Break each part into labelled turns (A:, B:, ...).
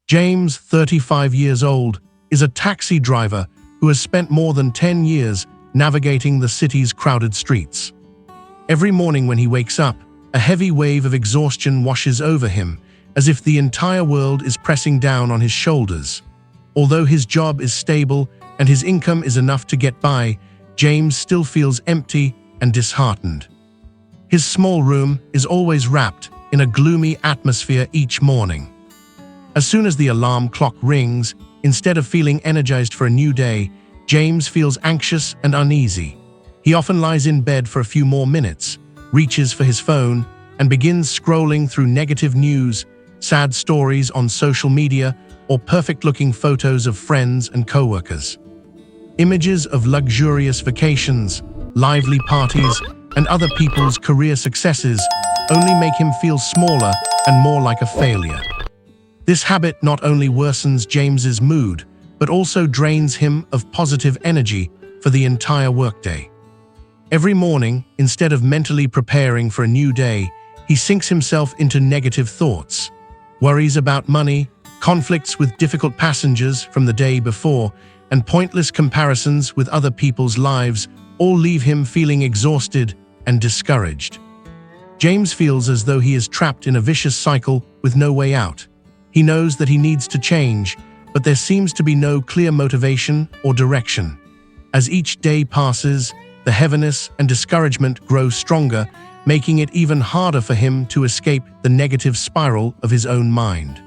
A: James, 35 years old, is a taxi driver who has spent more than 10 years navigating the city's crowded streets. Every morning when he wakes up, a heavy wave of exhaustion washes over him, as if the entire world is pressing down on his shoulders. Although his job is stable and his income is enough to get by, James still feels empty and disheartened. His small room is always wrapped in a gloomy atmosphere each morning. As soon as the alarm clock rings, instead of feeling energized for a new day, James feels anxious and uneasy. He often lies in bed for a few more minutes, reaches for his phone, and begins scrolling through negative news, sad stories on social media, or perfect-looking photos of friends and coworkers. Images of luxurious vacations, lively parties, and other people's career successes only make him feel smaller and more like a failure. This habit not only worsens James's mood, but also drains him of positive energy for the entire workday. Every morning, instead of mentally preparing for a new day, he sinks himself into negative thoughts. Worries about money, conflicts with difficult passengers from the day before, and pointless comparisons with other people's lives all leave him feeling exhausted and discouraged. James feels as though he is trapped in a vicious cycle with no way out. He knows that he needs to change, but there seems to be no clear motivation or direction. As each day passes, the heaviness and discouragement grow stronger, making it even harder for him to escape the negative spiral of his own mind.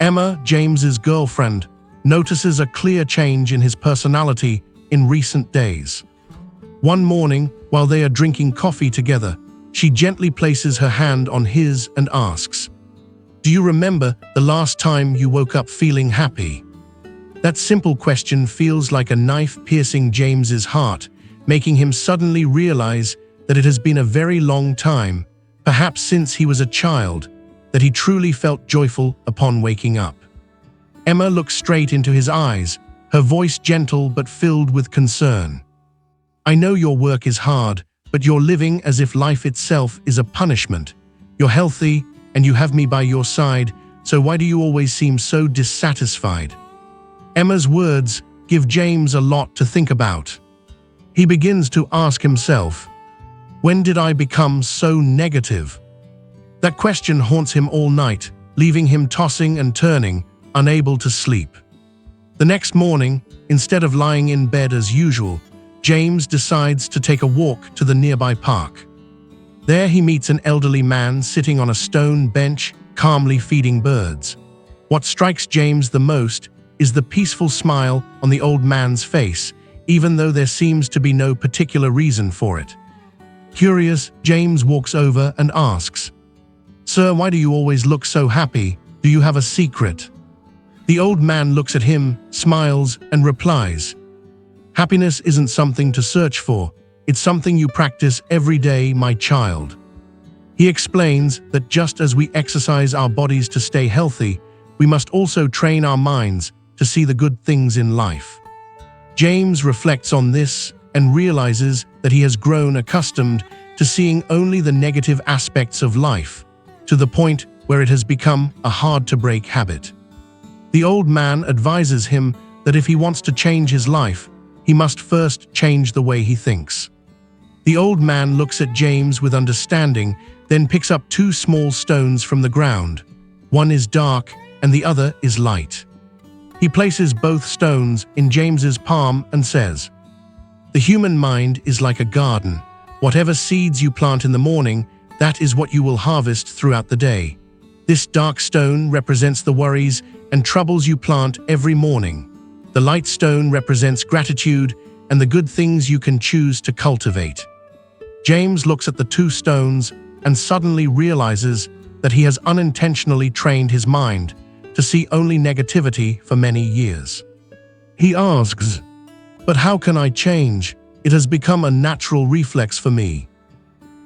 A: Emma, James's girlfriend, notices a clear change in his personality in recent days. One morning, while they are drinking coffee together, she gently places her hand on his and asks, "Do you remember the last time you woke up feeling happy?" That simple question feels like a knife piercing James's heart, making him suddenly realize that it has been a very long time, perhaps since he was a child, that he truly felt joyful upon waking up. Emma looks straight into his eyes, her voice gentle but filled with concern. "I know your work is hard, but you're living as if life itself is a punishment. You're healthy, and you have me by your side, so why do you always seem so dissatisfied?" Emma's words give James a lot to think about. He begins to ask himself, when did I become so negative? That question haunts him all night, leaving him tossing and turning, unable to sleep. The next morning, instead of lying in bed as usual, James decides to take a walk to the nearby park. There he meets an elderly man sitting on a stone bench, calmly feeding birds. What strikes James the most is the peaceful smile on the old man's face, even though there seems to be no particular reason for it. Curious, James walks over and asks, "Sir, why do you always look so happy? Do you have a secret?" The old man looks at him, smiles, and replies, "Happiness isn't something to search for. It's something you practice every day, my child." He explains that just as we exercise our bodies to stay healthy, we must also train our minds to see the good things in life. James reflects on this and realizes that he has grown accustomed to seeing only the negative aspects of life, to the point where it has become a hard-to-break habit. The old man advises him that if he wants to change his life, he must first change the way he thinks. The old man looks at James with understanding, then picks up two small stones from the ground. One is dark and the other is light. He places both stones in James's palm and says, "The human mind is like a garden. Whatever seeds you plant in the morning, that is what you will harvest throughout the day. This dark stone represents the worries and troubles you plant every morning. The light stone represents gratitude and the good things you can choose to cultivate." James looks at the two stones and suddenly realizes that he has unintentionally trained his mind to see only negativity for many years. He asks, "But how can I change? It has become a natural reflex for me."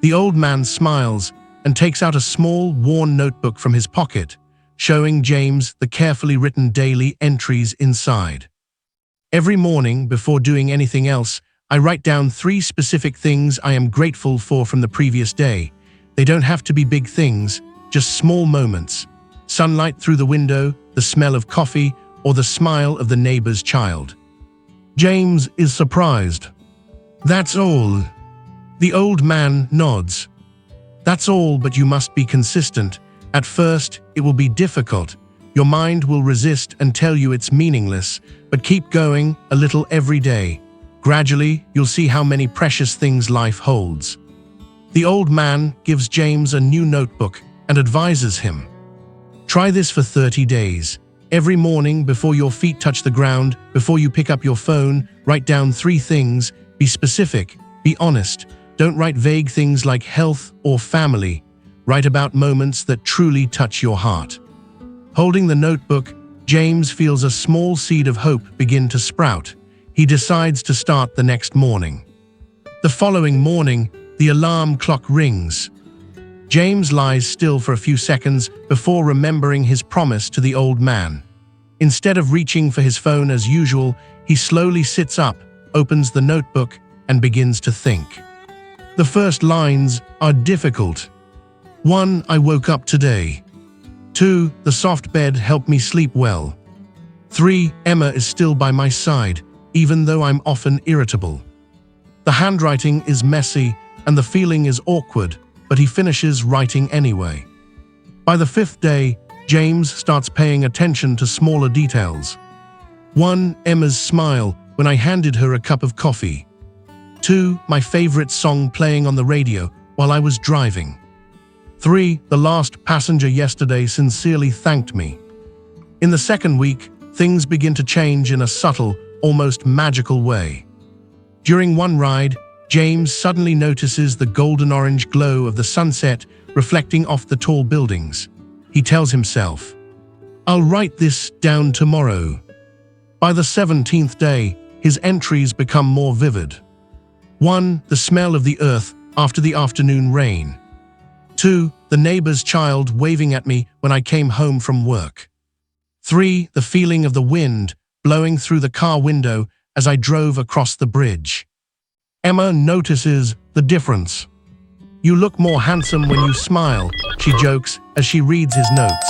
A: The old man smiles and takes out a small, worn notebook from his pocket, showing James the carefully written daily entries inside. "Every morning, before doing anything else, I write down 3 specific things I am grateful for from the previous day. They don't have to be big things, just small moments. sunlight through the window, the smell of coffee, or the smile of the neighbor's child. James is surprised. That's all. The old man nods. That's all, but you must be consistent. At first, it will be difficult. Your mind will resist and tell you it's meaningless, but keep going a little every day. Gradually, you'll see how many precious things life holds. The old man gives James a new notebook and advises him. Try this for 30 days. Every morning, before your feet touch the ground, before you pick up your phone, write down 3 things. Be specific, be honest. Don't write vague things like health or family. Write about moments that truly touch your heart. Holding the notebook, James feels a small seed of hope begin to sprout. He decides to start the next morning. The following morning, the alarm clock rings. James lies still for a few seconds before remembering his promise to the old man. Instead of reaching for his phone as usual, he slowly sits up, opens the notebook, and begins to think. The first lines are difficult. 1. I woke up today. 2. The soft bed helped me sleep well. 3. Emma is still by my side, even though I'm often irritable. The handwriting is messy and the feeling is awkward, but he finishes writing anyway. By the 5th day, James starts paying attention to smaller details. 1. Emma's smile when I handed her a cup of coffee. 2. My favorite song playing on the radio while I was driving. 3. The last passenger yesterday sincerely thanked me. In the second week, things begin to change in a subtle, almost magical way. During one ride, James suddenly notices the golden-orange glow of the sunset reflecting off the tall buildings. He tells himself, I'll write this down tomorrow. By the 17th day, his entries become more vivid. 1. The smell of the earth after the afternoon rain. 2. The neighbor's child waving at me when I came home from work. 3. The feeling of the wind blowing through the car window as I drove across the bridge. Emma notices the difference. You look more handsome when you smile, she jokes as she reads his notes.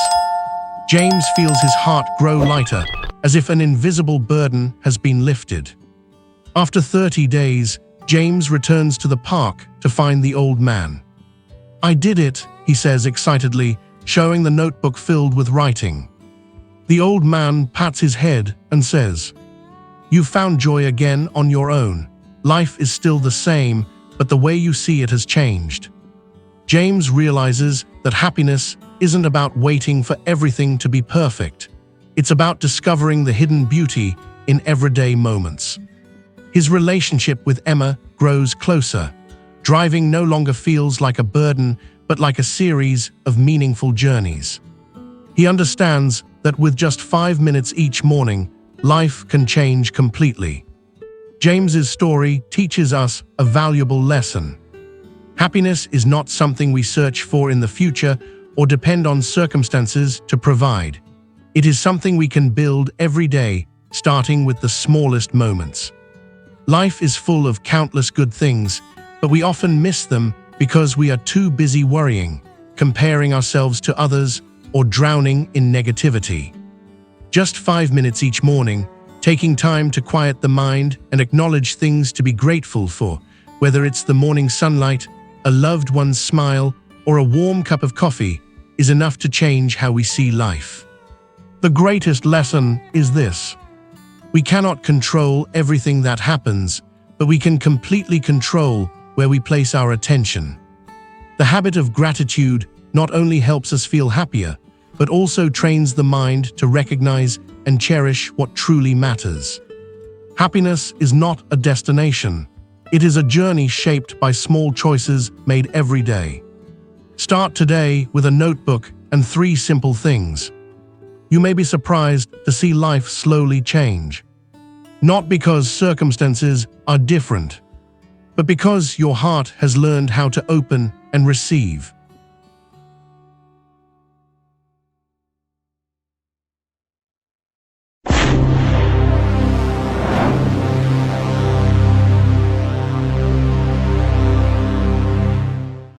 A: James feels his heart grow lighter, as if an invisible burden has been lifted. After 30 days, James returns to the park to find the old man. I did it, he says excitedly, showing the notebook filled with writing. The old man pats his head and says, You found joy again on your own. Life is still the same, but the way you see it has changed. James realizes that happiness isn't about waiting for everything to be perfect. It's about discovering the hidden beauty in everyday moments. His relationship with Emma grows closer. Driving no longer feels like a burden, but like a series of meaningful journeys. He understands that with just 5 minutes each morning, life can change completely. James's story teaches us a valuable lesson. Happiness is not something we search for in the future or depend on circumstances to provide. It is something we can build every day, starting with the smallest moments. Life is full of countless good things, but we often miss them because we are too busy worrying, comparing ourselves to others, or drowning in negativity. Just 5 minutes each morning, taking time to quiet the mind and acknowledge things to be grateful for, whether it's the morning sunlight, a loved one's smile, or a warm cup of coffee, is enough to change how we see life. The greatest lesson is this. We cannot control everything that happens, but we can completely control where we place our attention. The habit of gratitude not only helps us feel happier, but also trains the mind to recognize and cherish what truly matters. Happiness is not a destination. It is a journey shaped by small choices made every day. Start today with a notebook and 3 simple things. You may be surprised to see life slowly change. Not because circumstances are different, but because your heart has learned how to open and receive.